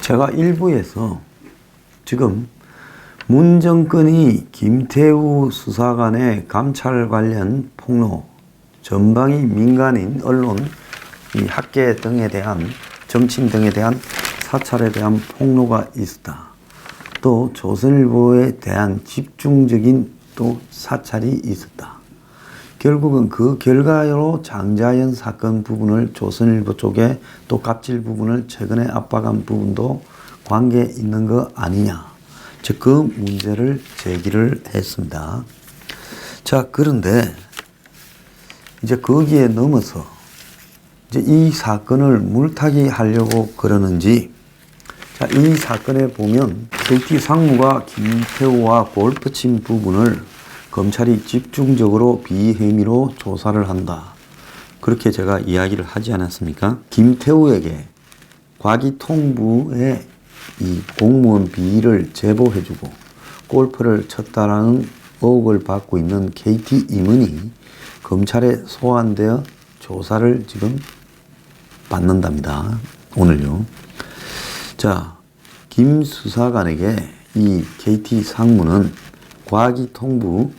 제가 일부에서 지금 문 정권이 김태우 수사관의 감찰 관련 폭로, 전방위 민간인, 언론, 이 학계 등에 대한, 정치인 등에 대한 사찰에 대한 폭로가 있었다. 또 조선일보에 대한 집중적인 또 사찰이 있었다. 결국은 그 결과로 장자연 사건 부분을 조선일보 쪽에 또 갑질 부분을 최근에 압박한 부분도 관계 있는 거 아니냐. 즉 그 문제를 제기를 했습니다. 자, 그런데 이제 거기에 넘어서 이제 이 사건을 물타기 하려고 그러는지, 자, 이 사건에 보면 KT 상무가 김태우와 골프 친 부분을 검찰이 집중적으로 비혐의로 조사를 한다. 그렇게 제가 이야기를 하지 않았습니까? 김태우에게 과기통부에 이 공무원 비위를 제보해주고 골프를 쳤다라는 의혹을 받고 있는 KT 임원이 검찰에 소환되어 조사를 지금 받는답니다. 오늘요. 자, 김 수사관에게 이 KT 상무는 과기통부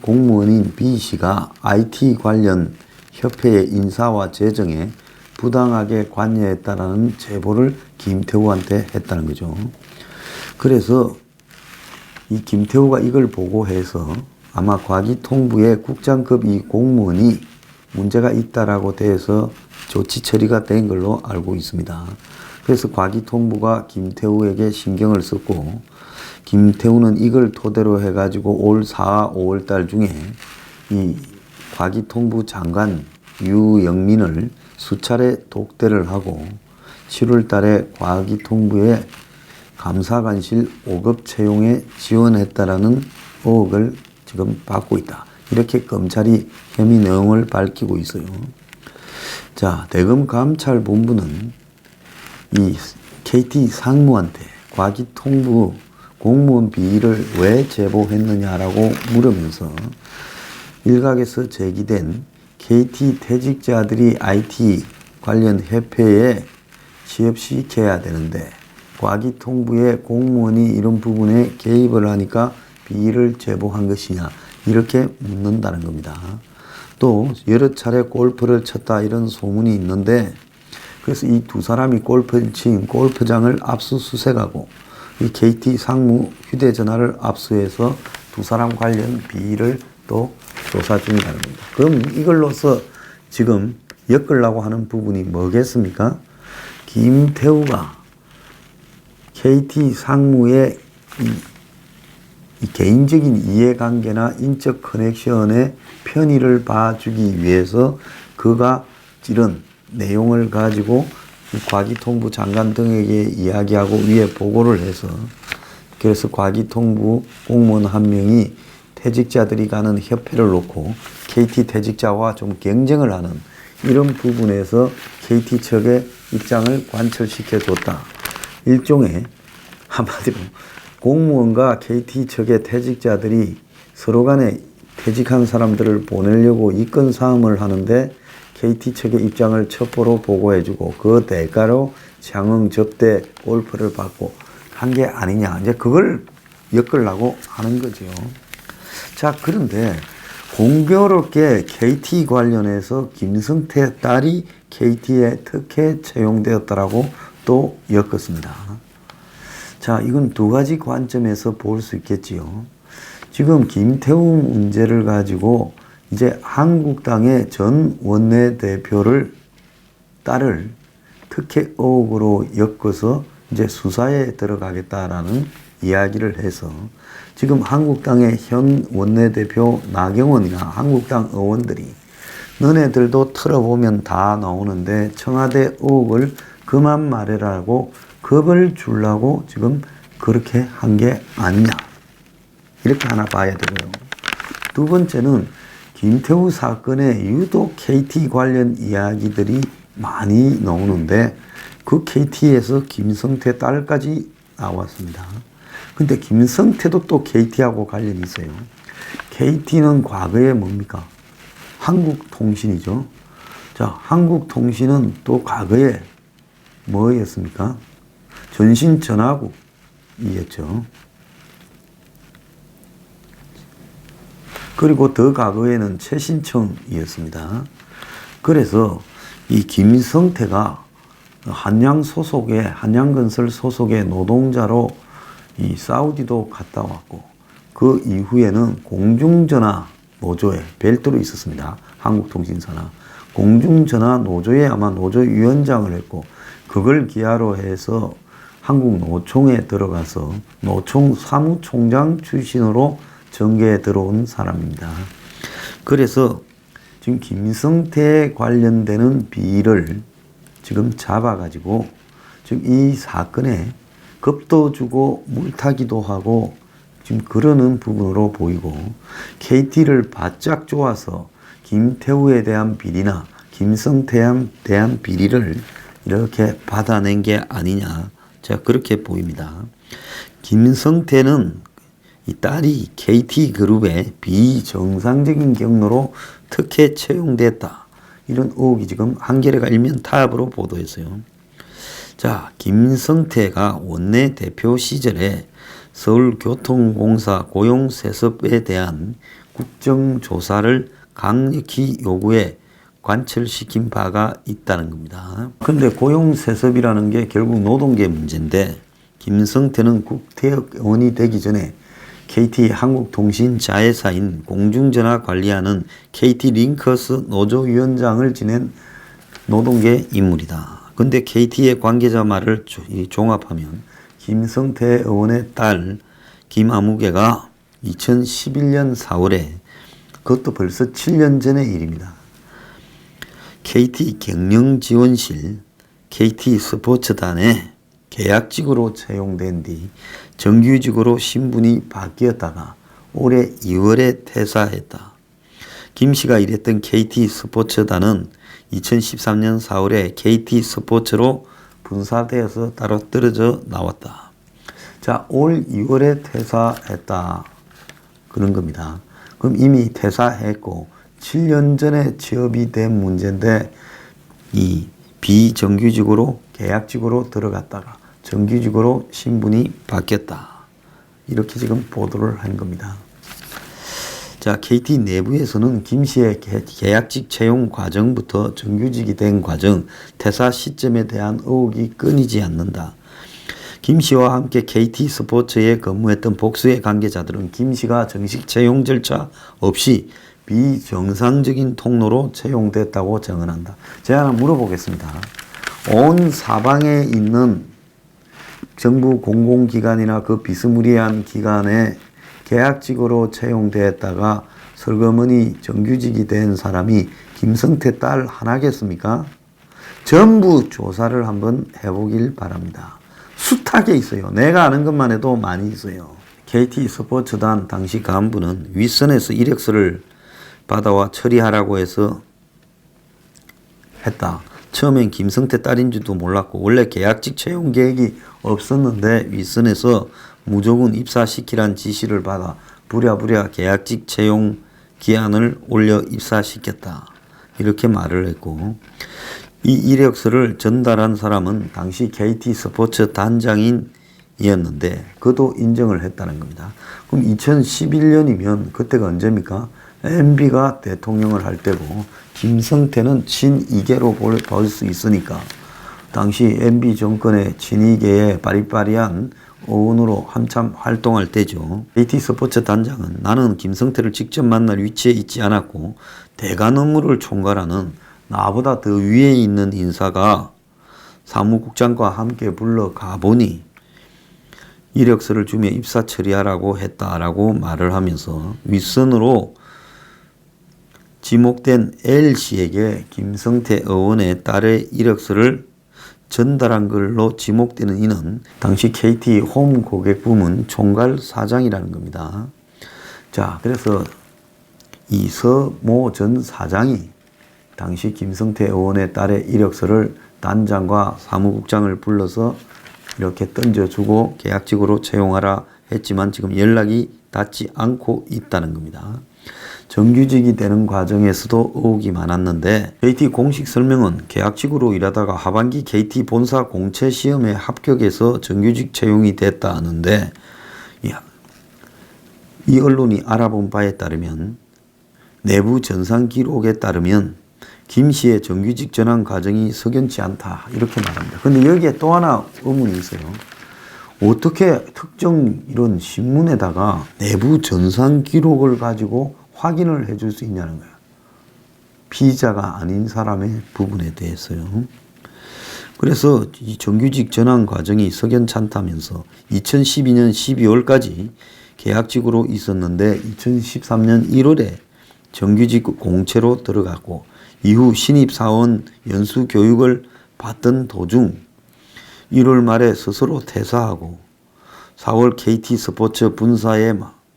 공무원인 B씨가 IT 관련 협회의 인사와 재정에 부당하게 관여했다라는 제보를 김태우한테 했다는 거죠. 그래서 이 김태우가 이걸 보고 해서 아마 과기통부의 국장급 이 공무원이 문제가 있다라고 돼서 조치 처리가 된 걸로 알고 있습니다. 그래서 과기통부가 김태우에게 신경을 썼고, 김태우는 이걸 토대로 해가지고 올 4, 5월 달 중에 이 과기통부 장관 유영민을 수차례 독대를 하고 7월 달에 과기통부의 감사관실 5급 채용에 지원했다라는 의혹을 지금 받고 있다. 이렇게 검찰이 혐의 내용을 밝히고 있어요. 자, 대검감찰본부는 이 KT 상무한테 과기통부 공무원 비위를 왜 제보했느냐라고 물으면서 일각에서 제기된 KT 퇴직자들이 IT 관련 협회에 취업시켜야 되는데 과기통부의 공무원이 이런 부분에 개입을 하니까 비위를 제보한 것이냐, 이렇게 묻는다는 겁니다. 또 여러 차례 골프를 쳤다 이런 소문이 있는데, 그래서 이 두 사람이 골프를 친 골프장을 압수수색하고 이 KT 상무 휴대전화를 압수해서 두 사람 관련 비위를 또 조사 중이라는 겁니다. 그럼 이걸로서 지금 엮으려고 하는 부분이 뭐겠습니까? 김태우가 KT 상무의 이 개인적인 이해관계나 인적 커넥션의 편의를 봐주기 위해서 그가 이런 내용을 가지고 과기통부 장관 등에게 이야기하고 위에 보고를 해서, 그래서 과기통부 공무원 한 명이 퇴직자들이 가는 협회를 놓고 KT 퇴직자와 좀 경쟁을 하는 이런 부분에서 KT 측의 입장을 관철시켜 줬다. 일종의 한마디로 공무원과 KT 측의 퇴직자들이 서로 간에 퇴직한 사람들을 보내려고 이건 싸움을 하는데 KT 측의 입장을 첩보로 보고해주고 그 대가로 장흥 접대 골프를 받고 한 게 아니냐. 이제 그걸 엮으려고 하는 거죠. 자, 그런데 공교롭게 KT 관련해서 김성태 딸이 KT에 특혜 채용되었다라고 또 엮었습니다. 자, 이건 두 가지 관점에서 볼 수 있겠지요. 지금 김태우 문제를 가지고 이제 한국당의 전 원내대표를 딸을 특혜 의혹으로 엮어서 이제 수사에 들어가겠다라는 이야기를 해서 지금 한국당의 현 원내대표 나경원이나 한국당 의원들이 너네들도 틀어보면 다 나오는데 청와대 의혹을 그만 말해라고 겁을 주려고 지금 그렇게 한 게 아니냐. 이렇게 하나 봐야 되고요. 두 번째는 김태우 사건에 유독 KT 관련 이야기들이 많이 나오는데 그 KT에서 김성태 딸까지 나왔습니다. 근데 김성태도 또 KT하고 관련이 있어요. KT는 과거에 뭡니까? 한국통신이죠. 자, 한국통신은 또 과거에 뭐였습니까? 전신 전화국이었죠. 그리고 더 과거에는 최신청이었습니다. 그래서 이 김성태가 한양건설 소속의 노동자로 이 사우디도 갔다 왔고, 그 이후에는 공중전화 노조에 별도로 있었습니다. 한국통신사나 공중전화 노조에 아마 노조위원장을 했고, 그걸 기하로 해서 한국노총에 들어가서 노총 사무총장 출신으로 정계에 들어온 사람입니다. 그래서 지금 김성태에 관련되는 비리를 지금 잡아가지고 지금 이 사건에 겁도 주고 물타기도 하고 지금 그러는 부분으로 보이고, KT를 바짝 쪼아서 김태우에 대한 비리나 김성태에 대한 비리를 이렇게 받아낸 게 아니냐, 제가 그렇게 보입니다. 김성태는 이 딸이 KT그룹의 비정상적인 경로로 특혜 채용됐다, 이런 의혹이 지금 한겨레가 일면 타압으로 보도했어요. 자, 김성태가 원내 대표 시절에 서울교통공사 고용세습에 대한 국정조사를 강력히 요구해 관철시킨 바가 있다는 겁니다. 그런데 고용세습이라는 게 결국 노동계 문제인데, 김성태는 국회의원 의원이 되기 전에 KT 한국통신 자회사인 공중전화 관리하는 KT링커스 노조위원장을 지낸 노동계 인물이다. 근데 KT의 관계자 말을 종합하면 김성태 의원의 딸 김아무개가 2011년 4월에, 그것도 벌써 7년 전의 일입니다. KT 경영지원실 KT 스포츠단에 계약직으로 채용된 뒤 정규직으로 신분이 바뀌었다가 올해 2월에 퇴사했다. 김 씨가 일했던 KT 스포츠단은 2013년 4월에 KT 스포츠로 분사되어서 따로 떨어져 나왔다. 자, 올 2월에 퇴사했다, 그런 겁니다. 그럼 이미 퇴사했고 7년 전에 취업이 된 문제인데, 이 비정규직으로 계약직으로 들어갔다가 정규직으로 신분이 바뀌었다, 이렇게 지금 보도를 한 겁니다. 자, KT 내부에서는 김 씨의 계약직 채용 과정부터 정규직이 된 과정, 퇴사 시점에 대한 의혹이 끊이지 않는다. 김 씨와 함께 KT 스포츠에 근무했던 복수의 관계자들은 김 씨가 정식 채용 절차 없이 비정상적인 통로로 채용됐다고 증언한다. 제가 하나 물어보겠습니다. 온 사방에 있는 정부 공공기관이나 그 비스무리한 기관에 계약직으로 채용되었다가 설거머니 정규직이 된 사람이 김성태 딸 하나겠습니까? 전부 조사를 한번 해보길 바랍니다. 숱하게 있어요. 내가 아는 것만 해도 많이 있어요. KT 스포츠단 당시 간부는 윗선에서 이력서를 받아와 처리하라고 해서 했다. 처음엔 김성태 딸인 줄도 몰랐고, 원래 계약직 채용 계획이 없었는데 윗선에서 무조건 입사시키란 지시를 받아 부랴부랴 계약직 채용 기한을 올려 입사시켰다, 이렇게 말을 했고, 이 이력서를 전달한 사람은 당시 KT 스포츠 단장인이었는데 그도 인정을 했다는 겁니다. 그럼 2011년이면 그때가 언제입니까? MB가 대통령을 할 때고 김성태는 친이계로 볼 수 있으니까 당시 MB 정권의 친이계의 바리바리한 의원으로 한참 활동할 때죠. KT 스포츠 단장은 나는 김성태를 직접 만날 위치에 있지 않았고 대관 업무를 총괄하는 나보다 더 위에 있는 인사가 사무국장과 함께 불러 가보니 이력서를 주며 입사 처리하라고 했다라고 말을 하면서 윗선으로 지목된 L씨에게 김성태 의원의 딸의 이력서를 전달한 걸로 지목되는 이는 당시 KT 홈 고객부문 총괄 사장이라는 겁니다. 자, 그래서 이 서모 전 사장이 당시 김성태 의원의 딸의 이력서를 단장과 사무국장을 불러서 이렇게 던져주고 계약직으로 채용하라 했지만 지금 연락이 닿지 않고 있다는 겁니다. 정규직이 되는 과정에서도 의혹이 많았는데 KT 공식 설명은 계약직으로 일하다가 하반기 KT 본사 공채 시험에 합격해서 정규직 채용이 됐다 하는데 이 언론이 알아본 바에 따르면 내부 전산 기록에 따르면 김 씨의 정규직 전환 과정이 석연치 않다 이렇게 말합니다. 그런데 여기에 또 하나 의문이 있어요. 어떻게 특정 이런 신문에다가 내부 전산 기록을 가지고 확인을 해줄 수 있냐는 거예요. 피의자가 아닌 사람의 부분에 대해서요. 그래서 이 정규직 전환 과정이 석연치 않다면서 2012년 12월까지 계약직으로 있었는데 2013년 1월에 정규직 공채로 들어갔고 이후 신입사원 연수 교육을 받던 도중 1월 말에 스스로 퇴사하고 4월 KT 스포츠 분사에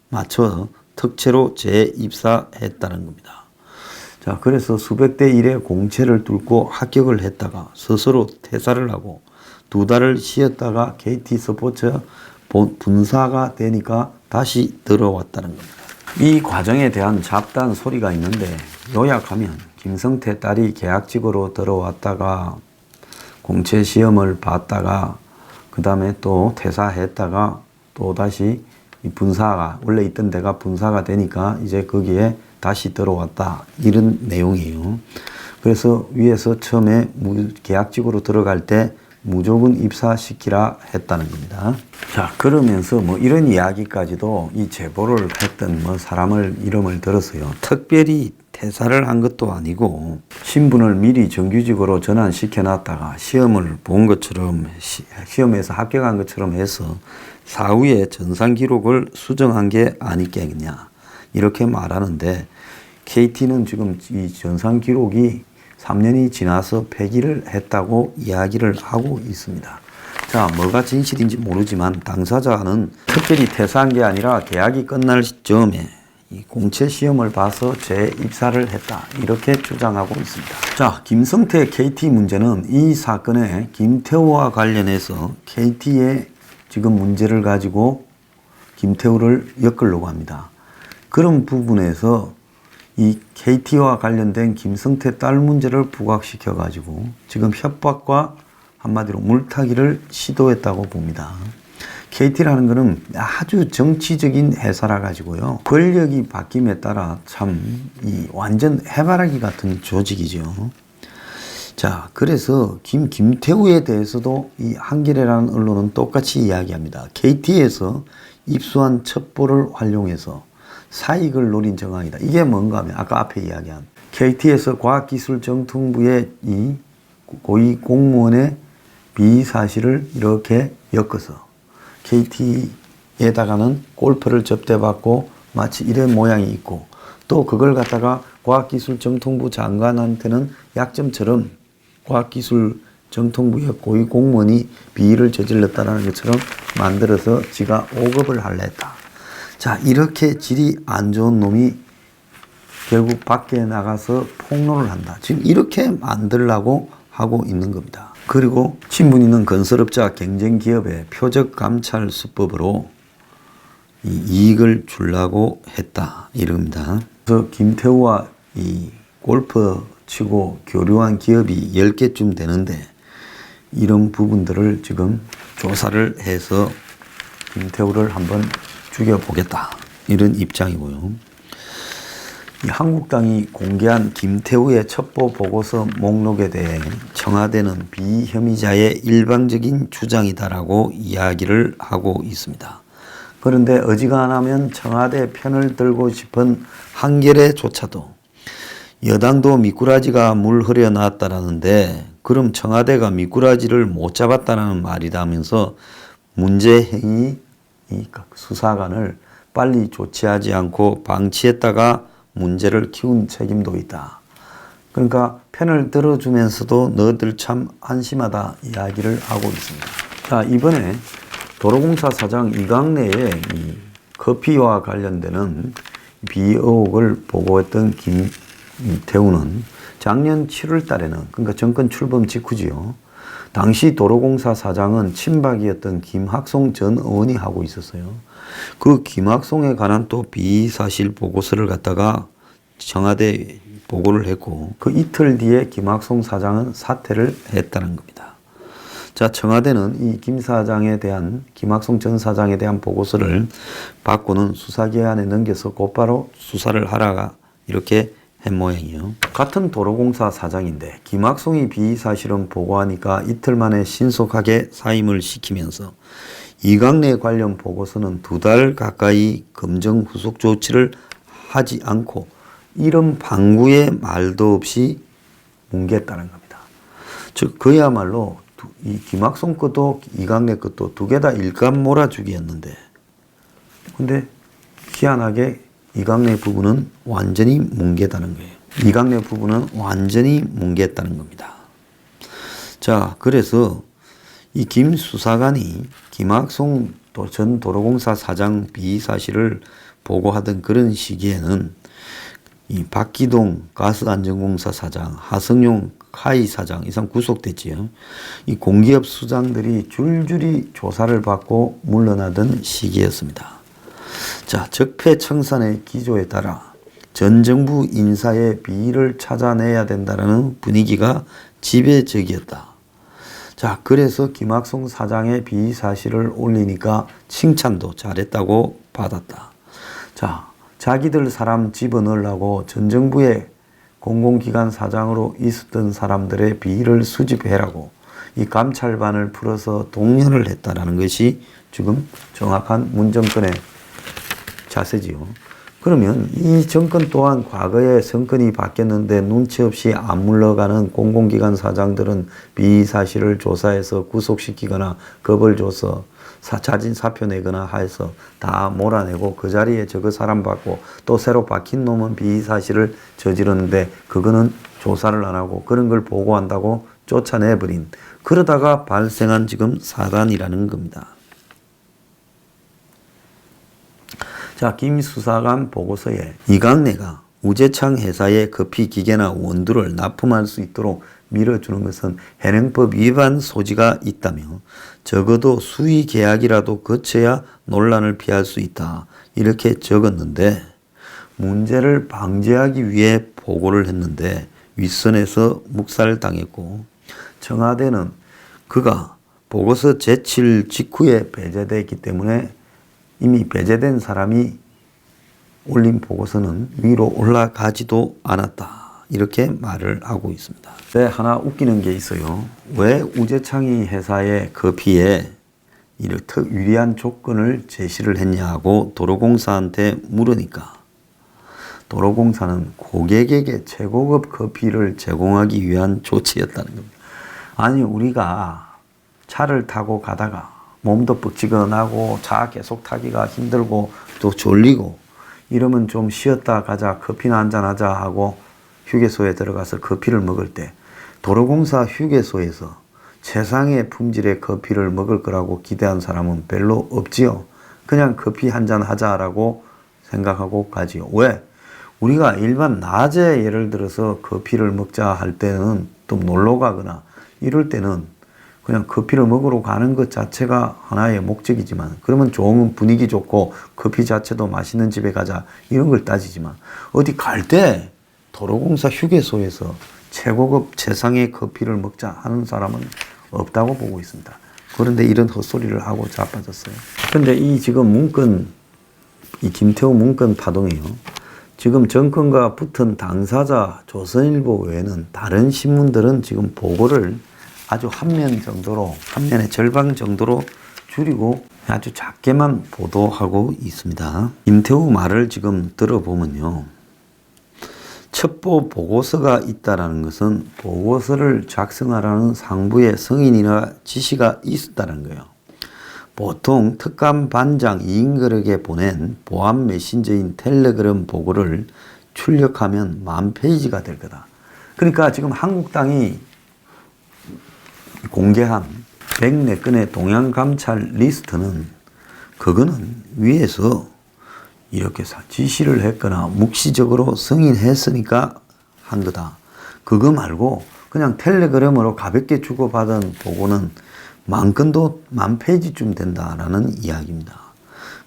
맞춰 특채로 재입사했다는 겁니다. 자, 그래서 수백 대 1의 공채를 뚫고 합격을 했다가 스스로 퇴사를 하고 2달을 쉬었다가 KT 스포츠 분사가 되니까 다시 들어왔다는 겁니다. 이 과정에 대한 잡다한 소리가 있는데 요약하면 김성태 딸이 계약직으로 들어왔다가 공채 시험을 봤다가 그 다음에 또 퇴사했다가 또 다시 이 분사가 원래 있던 데가 분사가 되니까 이제 거기에 다시 들어왔다 이런 내용이에요. 그래서 위에서 처음에 계약직으로 들어갈 때 무조건 입사시키라 했다는 겁니다. 자, 그러면서 뭐 이런 이야기까지도 이 제보를 했던 뭐 사람을 이름을 들었어요. 특별히 퇴사를 한 것도 아니고 신분을 미리 정규직으로 전환시켜 놨다가 시험을 본 것처럼 시험에서 합격한 것처럼 해서 사후에 전산 기록을 수정한 게 아니겠냐 이렇게 말하는데 KT는 지금 이 전산 기록이 3년이 지나서 폐기를 했다고 이야기를 하고 있습니다. 자, 뭐가 진실인지 모르지만 당사자는 특별히 퇴사한 게 아니라 계약이 끝날 시점에 이 공채 시험을 봐서 재입사를 했다 이렇게 주장하고 있습니다. 자, 김성태 KT 문제는 이 사건의 김태우와 관련해서 KT의 지금 문제를 가지고 김태우를 엮으려고 합니다. 그런 부분에서 이 KT와 관련된 김성태 딸 문제를 부각시켜 가지고 지금 협박과 한마디로 물타기를 시도했다고 봅니다. KT라는 것은 아주 정치적인 회사라 가지고요. 권력이 바뀜에 따라 참 이 완전 해바라기 같은 조직이죠. 자, 그래서 김태우에 대해서도 이 한겨레라는 언론은 똑같이 이야기합니다. KT에서 입수한 첩보를 활용해서 사익을 노린 정황이다. 이게 뭔가 하면 아까 앞에 이야기한 KT에서 과학기술정통부의 이 고위 공무원의 비사실을 이렇게 엮어서 KT에다가는 골프를 접대받고 마치 이런 모양이 있고 또 그걸 갖다가 과학기술정통부 장관한테는 약점처럼 과학기술정통부의 고위 공무원이 비리를 저질렀다는 것처럼 만들어서 지가 5급을 할래 했다. 자, 이렇게 질이 안 좋은 놈이 결국 밖에 나가서 폭로를 한다. 지금 이렇게 만들려고 하고 있는 겁니다. 그리고 친분 있는 건설업자 경쟁기업의 표적감찰 수법으로 이익을 주려고 했다. 이럽니다. 그래서 김태우와 이 골프 치고 교류한 기업이 10개쯤 되는데 이런 부분들을 지금 조사를 해서 김태우를 한번 죽여보겠다 이런 입장이고요. 이 한국당이 공개한 김태우의 첩보 보고서 목록에 대해 청와대는 비혐의자의 일방적인 주장이다라고 이야기를 하고 있습니다. 그런데 어지간하면 청와대 편을 들고 싶은 한겨레조차도 여당도 미꾸라지가 물 흐려놨다라는데 그럼 청와대가 미꾸라지를 못 잡았다는 말이라면서 문제행위 수사관을 빨리 조치하지 않고 방치했다가 문제를 키운 책임도 있다. 그러니까 편을 들어주면서도 너희들 참 한심하다 이야기를 하고 있습니다. 자, 이번에 도로공사 사장 이강래의 이 커피와 관련되는 비의혹을 보고했던 김태우는 작년 7월 달에는 그러니까 정권 출범 직후지요. 당시 도로공사 사장은 친박이었던 김학송 전 의원이 하고 있었어요. 그 김학송에 관한 또 비사실 보고서를 갖다가 청와대에 보고를 했고 그 이틀 뒤에 김학송 사장은 사퇴를 했다는 겁니다. 자, 청와대는 이 김 사장에 대한 김학송 전 사장에 대한 보고서를 받고는 수사기관에 넘겨서 곧바로 수사를 하라가 이렇게 한 모양이에요. 같은 도로공사 사장인데 김학송이 비사실은 보고하니까 이틀 만에 신속하게 사임을 시키면서 이강래 관련 보고서는 2달 가까이 검정 후속 조치를 하지 않고 이런 방구의 말도 없이 뭉갰다는 겁니다. 즉 그야말로 이 김학송 것도 이강래 것도 두 개 다 일감 몰아주기였는데 근데 희한하게 이강래 부부는 완전히 뭉갰다는 거예요. 이강래 부부는 완전히 뭉갰다는 겁니다. 자, 그래서 이 김 수사관이 김학송 전 도로공사 사장 비사실을 보고하던 그런 시기에는 이 박기동 가스안전공사 사장, 하성용 카이 사장 이상 구속됐지요. 이 공기업 수장들이 줄줄이 조사를 받고 물러나던 시기였습니다. 자, 적폐청산의 기조에 따라 전 정부 인사의 비리를 찾아내야 된다는 분위기가 지배적이었다. 자, 그래서 김학송 사장의 비리 사실을 올리니까 칭찬도 잘했다고 받았다. 자, 자기들 사람 집어넣으려고 전 정부의 공공기관 사장으로 있었던 사람들의 비리를 수집해라고 이 감찰반을 풀어서 동료를 했다라는 것이 지금 정확한 문 정권의 자세지요. 그러면 이 정권 또한 과거에 정권이 바뀌었는데 눈치 없이 안 물러가는 공공기관 사장들은 비사실을 조사해서 구속시키거나 겁을 줘서 자진 사표 내거나 해서 다 몰아내고 그 자리에 저거 사람 받고 또 새로 박힌 놈은 비사실을 저지르는데 그거는 조사를 안 하고 그런 걸 보고한다고 쫓아내버린 그러다가 발생한 지금 사단이라는 겁니다. 자, 김 수사관 보고서에 이강래가 우재창 회사의 커피 기계나 원두를 납품할 수 있도록 밀어주는 것은 현행법 위반 소지가 있다며 적어도 수의 계약이라도 거쳐야 논란을 피할 수 있다. 이렇게 적었는데 문제를 방지하기 위해 보고를 했는데 윗선에서 묵살당했고 청와대는 그가 보고서 제출 직후에 배제됐기 때문에 이미 배제된 사람이 올린 보고서는 위로 올라가지도 않았다. 이렇게 말을 하고 있습니다. 하나 웃기는 게 있어요. 왜 우재창이 회사의 커피에 이렇게 유리한 조건을 제시를 했냐고 도로공사한테 물으니까 도로공사는 고객에게 최고급 커피를 제공하기 위한 조치였다는 겁니다. 아니 우리가 차를 타고 가다가 몸도 뻑지근하고 차 계속 타기가 힘들고 또 졸리고 이러면 좀 쉬었다 가자 커피나 한잔 하자 하고 휴게소에 들어가서 커피를 먹을 때 도로공사 휴게소에서 최상의 품질의 커피를 먹을 거라고 기대한 사람은 별로 없지요. 그냥 커피 한잔 하자라고 생각하고 가지요. 왜? 우리가 일반 낮에 예를 들어서 커피를 먹자 할 때는 또 놀러 가거나 이럴 때는 그냥 커피를 먹으러 가는 것 자체가 하나의 목적이지만 그러면 좋은 분위기 좋고 커피 자체도 맛있는 집에 가자 이런 걸 따지지만 어디 갈 때 도로공사 휴게소에서 최고급 최상의 커피를 먹자 하는 사람은 없다고 보고 있습니다. 그런데 이런 헛소리를 하고 자빠졌어요. 그런데 이 지금 문건 이 김태우 문건 파동이요. 지금 정권과 붙은 당사자 조선일보 외에는 다른 신문들은 지금 보고를 아주 한 면 정도로, 한 면의 절반 정도로 줄이고 아주 작게만 보도하고 있습니다. 김태우 말을 지금 들어보면요. 첩보 보고서가 있다는 것은 보고서를 작성하라는 상부의 승인이나 지시가 있었다는 거예요. 보통 특감 반장 이인걸에게 보낸 보안 메신저인 텔레그램 보고를 출력하면 10,000페이지가 될 거다. 그러니까 지금 한국당이 공개한 104건의 동양감찰 리스트는 그거는 위에서 이렇게 지시를 했거나 묵시적으로 승인했으니까 한 거다. 그거 말고 그냥 텔레그램으로 가볍게 주고받은 보고는 10,000건도 10,000페이지쯤 된다라는 이야기입니다.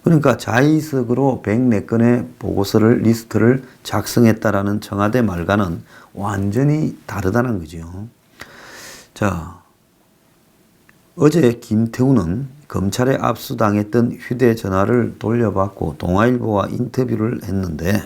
그러니까 자의석으로 104건의 보고서를 리스트를 작성했다라는 청와대 말과는 완전히 다르다는 거죠. 자, 어제 김태우는 검찰에 압수당했던 휴대전화를 돌려받고 동아일보와 인터뷰를 했는데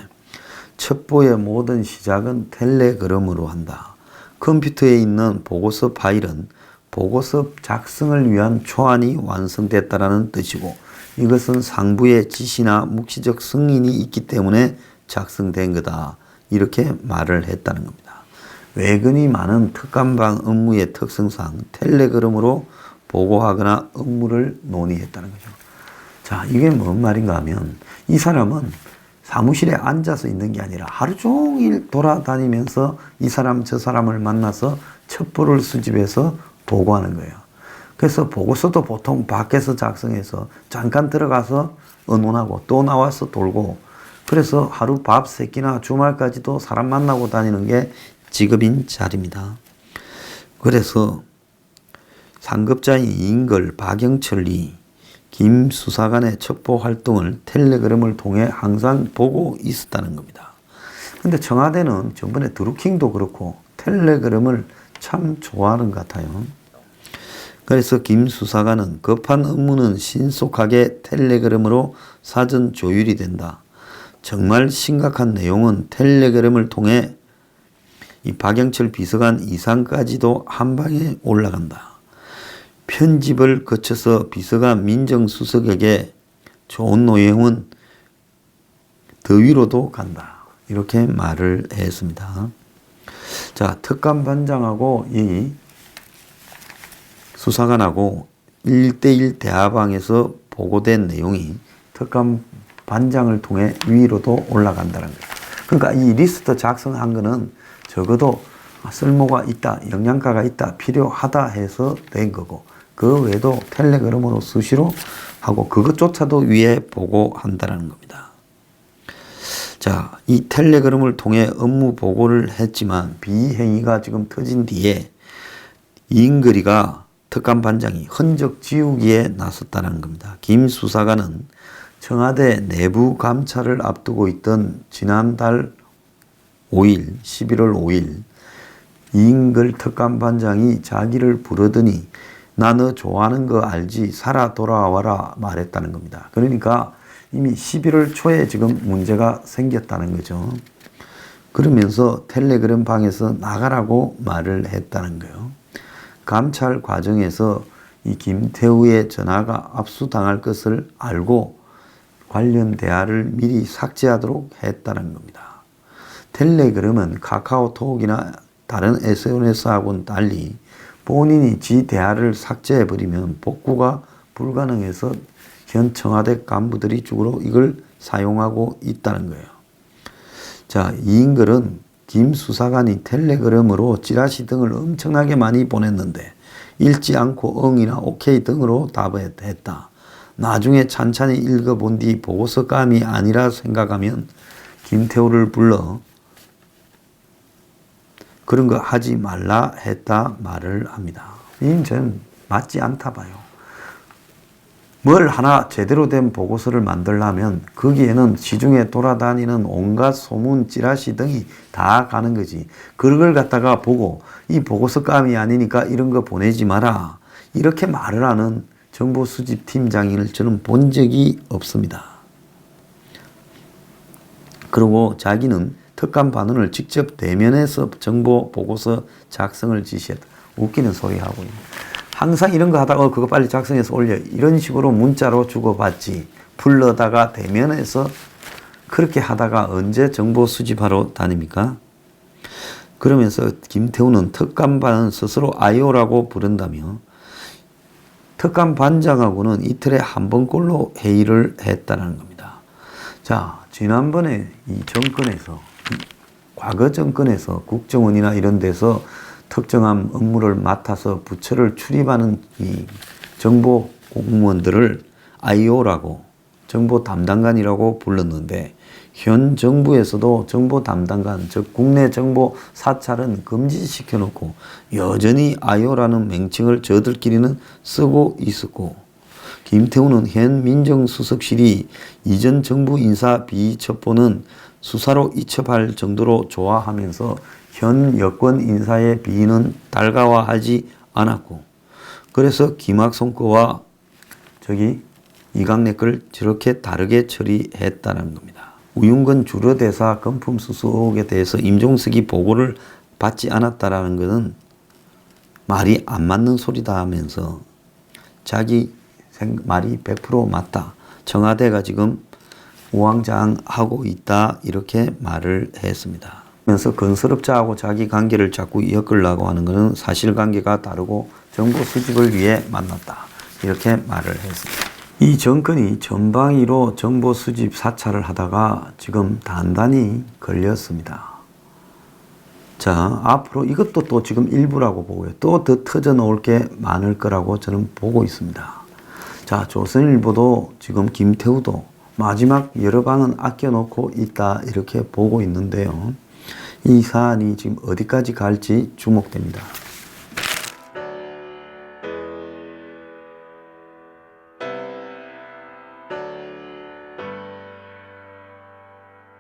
첩보의 모든 시작은 텔레그램으로 한다. 컴퓨터에 있는 보고서 파일은 보고서 작성을 위한 초안이 완성됐다라는 뜻이고 이것은 상부의 지시나 묵시적 승인이 있기 때문에 작성된 거다. 이렇게 말을 했다는 겁니다. 외근이 많은 특감방 업무의 특성상 텔레그램으로 보고하거나 업무를 논의했다는 거죠. 자, 이게 뭔 말인가 하면 이 사람은 사무실에 앉아서 있는 게 아니라 하루 종일 돌아다니면서 이 사람 저 사람을 만나서 첩보를 수집해서 보고하는 거예요. 그래서 보고서도 보통 밖에서 작성해서 잠깐 들어가서 의논하고 또 나와서 돌고 그래서 하루 밥 3끼나 주말까지도 사람 만나고 다니는 게 직업인 자리입니다. 그래서 상급자인 이인걸, 박영철이 김 수사관의 첩보 활동을 텔레그램을 통해 항상 보고 있었다는 겁니다. 근데 청와대는 전번에 드루킹도 그렇고 텔레그램을 참 좋아하는 것 같아요. 그래서 김 수사관은 급한 업무는 신속하게 텔레그램으로 사전 조율이 된다. 정말 심각한 내용은 텔레그램을 통해 이 박영철 비서관 이상까지도 한 방에 올라간다. 편집을 거쳐서 비서관 민정수석에게 좋은 내용은 더 위로도 간다. 이렇게 말을 했습니다. 자, 특감반장하고 이 수사관하고 1대1 대화방에서 보고된 내용이 특감반장을 통해 위로도 올라간다는 거예요. 그러니까 이 리스트 작성한 거는 적어도 쓸모가 있다, 영양가가 있다, 필요하다 해서 된 거고 그 외에도 텔레그램으로 수시로 하고 그것조차도 위에 보고한다는 겁니다. 자, 이 텔레그램을 통해 업무 보고를 했지만 비행위가 지금 터진 뒤에 이인걸이가 특감반장이 흔적 지우기에 나섰다는 겁니다. 김 수사관은 청와대 내부 감찰을 앞두고 있던 지난달 5일, 11월 5일 이인걸 특감반장이 자기를 부르더니 나 너 좋아하는 거 알지? 살아 돌아와라 말했다는 겁니다. 그러니까 이미 11월 초에 지금 문제가 생겼다는 거죠. 그러면서 텔레그램 방에서 나가라고 말을 했다는 거예요. 감찰 과정에서 이 김태우의 전화가 압수당할 것을 알고 관련 대화를 미리 삭제하도록 했다는 겁니다. 텔레그램은 카카오톡이나 다른 SNS하고는 달리 본인이 지 대화를 삭제해버리면 복구가 불가능해서 현 청와대 간부들이 주로 이걸 사용하고 있다는 거예요. 자, 이인걸은 김 수사관이 텔레그램으로 찌라시 등을 엄청나게 많이 보냈는데 읽지 않고 응이나 오케이 등으로 답했다. 나중에 찬찬히 읽어본 뒤 보고서감이 아니라 생각하면 김태우를 불러 그런 거 하지 말라 했다 말을 합니다. 이건 저는 맞지 않다 봐요. 뭘 하나 제대로 된 보고서를 만들려면 거기에는 시중에 돌아다니는 온갖 소문, 찌라시 등이 다 가는 거지. 그걸 갖다가 보고 이 보고서감이 아니니까 이런 거 보내지 마라. 이렇게 말을 하는 정보수집팀장을 저는 본 적이 없습니다. 그리고 자기는 특감반원을 직접 대면해서 정보 보고서 작성을 지시했다. 웃기는 소리 하고 있는. 항상 이런 거 하다가 그거 빨리 작성해서 올려. 이런 식으로 문자로 주고받지. 불러다가 대면해서 그렇게 하다가 언제 정보 수집하러 다닙니까? 그러면서 김태우는 특감반은 스스로 아이오라고 부른다며 특감반장하고는 이틀에 한 번꼴로 회의를 했다는 겁니다. 자, 지난번에 이 정권에서 과거 정권에서 국정원이나 이런 데서 특정한 업무를 맡아서 부처를 출입하는 이 정보 공무원들을 IO라고 정보 담당관이라고 불렀는데 현 정부에서도 정보 담당관, 즉 국내 정보 사찰은 금지시켜 놓고 여전히 IO라는 명칭을 저들끼리는 쓰고 있었고 김태우는 현 민정수석실이 이전 정부 인사 비위첩보는 수사로 이첩할 정도로 좋아하면서 현 여권 인사의 비위는 달가워하지 않았고, 그래서 김학송 거와 이강래 걸 저렇게 다르게 처리했다는 겁니다. 우윤근 주로대사 금품 수수 의혹에 대해서 임종석이 보고를 받지 않았다라는 것은 말이 안 맞는 소리다 하면서 자기 말이 100% 맞다. 청와대가 지금 우왕좌왕하고 있다. 이렇게 말을 했습니다. 그래서 건설업자하고 자기 관계를 자꾸 엮으려고 하는 것은 사실관계가 다르고 정보 수집을 위해 만났다. 이렇게 말을 했습니다. 이 정권이 전방위로 정보 수집 사찰을 하다가 지금 단단히 걸렸습니다. 자, 앞으로 이것도 또 지금 일부라고 보고요. 또 더 터져 나올 게 많을 거라고 저는 보고 있습니다. 자, 조선일보도 지금 김태우도 마지막 여러 방은 아껴놓고 있다 이렇게 보고 있는데요. 이 사안이 지금 어디까지 갈지 주목됩니다.